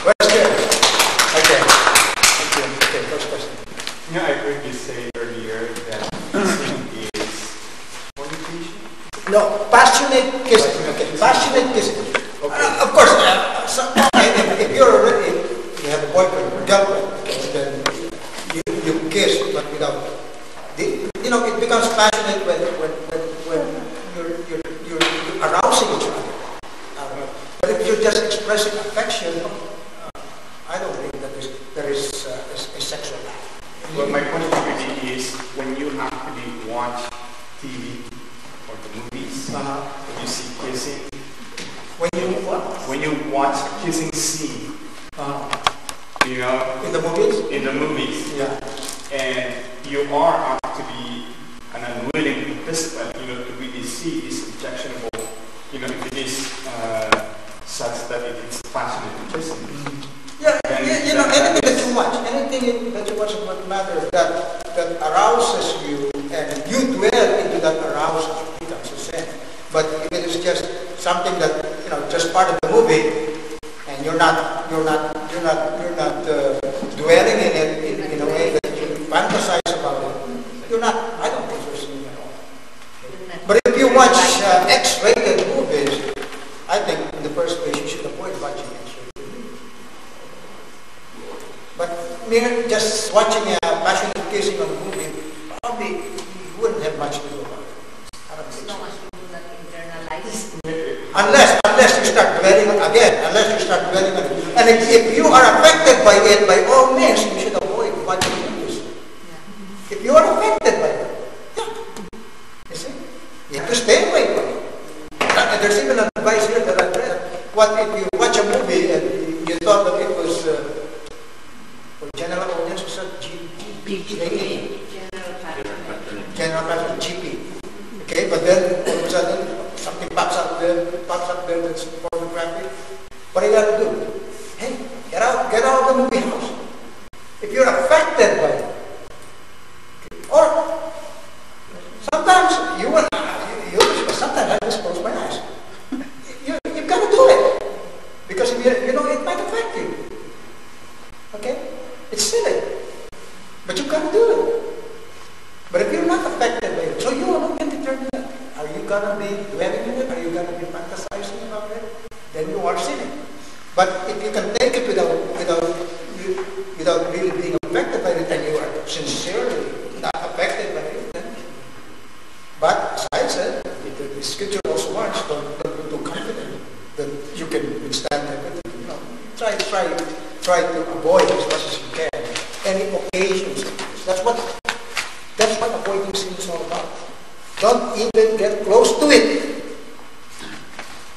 Question? Okay. Okay, first question. I heard you say earlier that kissing is fornication? No, passionate kissing. Okay, passionate kissing. Okay. Of course, if you're already, you have a boyfriend or girlfriend, then you kiss, but without, it becomes passionate when you're arousing each other. But if you're just expressing affection, I don't think that there is a sexual act. Well, my question really is, when you actually watch TV or the movies, when you see kissing, When you what? when you watch kissing scene, In the movies? in the movies, Yeah. and you are actually an unwilling participant, to really see is objectionable, if it is such that it is passionate kissing. Yeah, anything that you watch, what matters that arouses you and you dwell into that arousal becomes a sin. But if it is just something that just part of the movie, and you're not dwelling in it in a way that you fantasize about it, I don't think you're sinning at all. But if you watch X-rated movies, I think in the first place you should avoid watching X-rated movies. But just watching a passionate kissing on a movie, probably you wouldn't have much to do about it. I don't think so. Unless you start dwelling on it. And if you are affected by it, by all means, you should avoid watching movies. If you are affected by it, you see, you have to stay away from it. And there's even an advice here that I read. What if you watch a movie and you thought that it was for general audience, was that General pattern, GP. Okay, but then all of a sudden something pops up there that's pornographic. What are you going to do? Hey, get out of the movie house. If you're affected by it. Okay. Or sometimes sometimes I just close my eyes. You've got to do it. Because it might affect you. Okay? It's silly. But you've got to do it. But if you're not affected by it, so you alone can determine that. Are you going to be dwelling in it? Are you going to be fantasizing about it? Then you are sinning. But if you can take it without really being affected by it, and you are sincerely not affected by it, then. But as I said, the scripture also wants don't be too confident that you can withstand everything. Try to avoid as much as you can any occasions. That's what avoiding sin is all about. Don't even get close to it.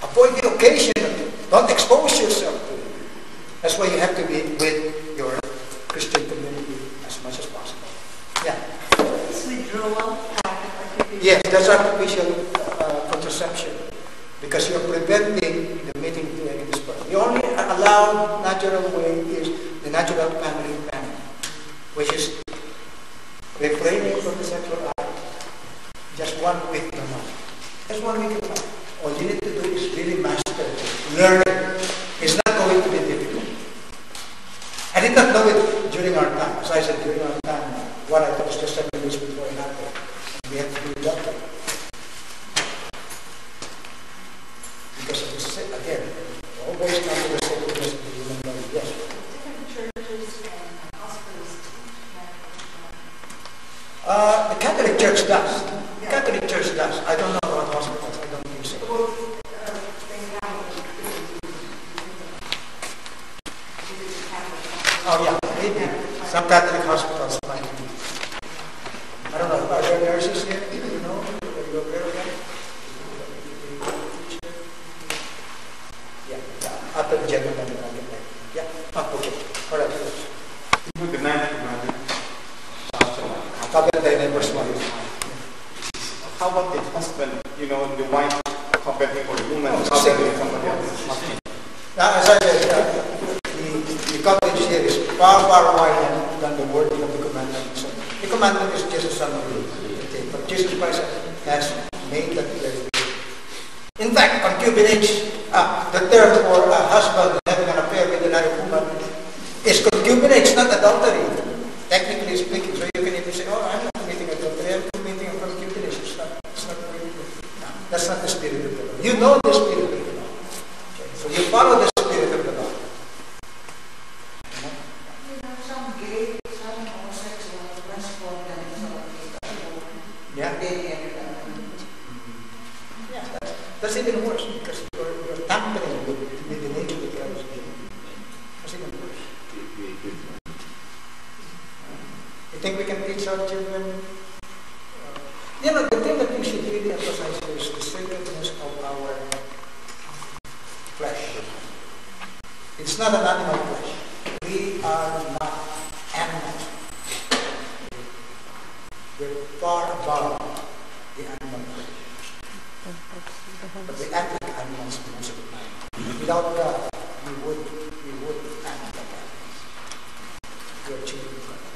Avoid the occasion. Don't expose yourself to it. That's why you have to be with your Christian community as much as possible. Yeah. Is withdrawal artificial? Yes, that's artificial contraception. Because you're preventing the meeting to any this person. The only allowed natural way is the natural family planning, which is refraining from the sexual act just 1 week a month. Just 1 week a month. All you need to do is really master it. Learn it. It's not going to be difficult. I did not know it during our time. As I said, during our time, what I thought was just 7 minutes before it happened. We have to do it that way. Because of this, again, all boys come to the sacredness of the human body. Yes. Different churches and hospitals. The Catholic Church does. The Catholic Church does. I don't know about hospitals. I don't think so. Oh yeah, maybe. Some Catholic hospitals might be. I don't know. Are there nurses here? Do you know? Are you aware of that? Yeah. After the general meeting. Yeah. Okay. All right. Good night, brother. How about the husband, the wife competing or the woman competing with somebody else? Now, as I said, the coverage here is far wider than the wording of the commandment. So the commandment is just a summary. Okay, but Jesus Christ has made that very clear. In fact, concubinage, the term for a husband having an affair with another woman Is concubinage not adultery? Technically speaking, so you can even say, oh, I'm not committing adultery, I'm committing a concubinage. It's not really, no, that's not the spirit of the law. You know the spirit of the law. Okay, so you follow the spirit of the law. Some gay, some homosexual, respond and so on. Yeah. Yeah, that's even worse because you're tampering with the nature that God has given. That's even worse. You think we can teach our children? The thing that we should really emphasize here is the sacredness of our flesh. It's not an animal flesh. We are not animals. We're far above the animal flesh. But we act like animals most of the time. Without God, we would act like animals. We are children of God.